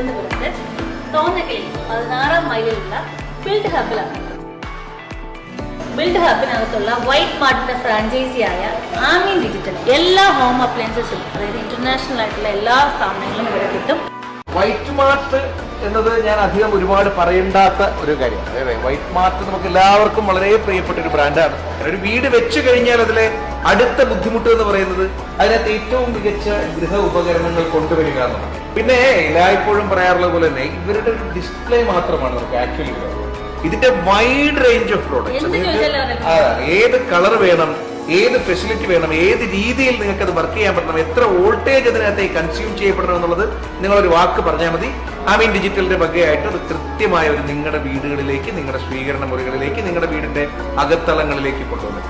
തിരുവനന്തപുരത്ത് തോന്നക്കയിൽ 16-ാം മൈലിലുള്ള build ഹബിലാണ്. Build ഹബിനകത്തുള്ള white മാർട്ടിന്റെ ഫ്രാഞ്ചൈസിയായ ആമീൻ digital എല്ലാ home അപ്ലയൻസസും, അതായത് ഇന്റർനാഷണൽ ആയിട്ടുള്ള എല്ലാ സ്ഥാപനങ്ങളും ഇവിടെ കിട്ടും. വൈറ്റ് മാർട്ട് എന്നത് ഞാൻ അധികം ഒരുപാട് പറയേണ്ടാത്ത ഒരു കാര്യമാണ്. അതെ, വൈറ്റ് മാർട്ട് നമുക്ക് എല്ലാവർക്കും വളരെ പ്രിയപ്പെട്ട ഒരു ബ്രാൻഡാണ്. ഒരു വീട് വെച്ച് കഴിഞ്ഞാൽ അതിലെ അടുത്ത ബുദ്ധിമുട്ട് എന്ന് പറയുന്നത് അതിനകത്ത് ഏറ്റവും മികച്ച ഗൃഹ ഉപകരണങ്ങൾ കൊണ്ടുവരിക എന്നുള്ളത്. പിന്നെ എല്ലായ്പ്പോഴും പറയാറുള്ള പോലെ തന്നെ ഇവരുടെ ഒരു ഡിസ്പ്ലേ മാത്രമാണ് നമുക്ക് ആക്ച്വലി ഇതിന്റെ വൈഡ് റേഞ്ച് ഓഫ് പ്രോഡക്ട്സ്. ഏത് കളർ വേണം, ഏത് ഫെസിലിറ്റി വേണം, ഏത് രീതിയിൽ നിങ്ങൾക്ക് അത് വർക്ക് ചെയ്യാൻ പറ്റണം, എത്ര വോൾട്ടേജ് അതിനകത്ത് കൺസ്യൂം ചെയ്യപ്പെടണം എന്നുള്ളത് നിങ്ങളൊരു വാക്ക് പറഞ്ഞാൽ മതി. ആമീൻ ഡിജിറ്റലിന്റെ വകയായിട്ട് അത് കൃത്യമായ ഒരു നിങ്ങളുടെ വീടുകളിലേക്ക്, നിങ്ങളുടെ സ്വീകരണ മുറികളിലേക്ക്, നിങ്ങളുടെ വീടിന്റെ അകത്തളങ്ങളിലേക്ക് കൊണ്ടുവന്നു.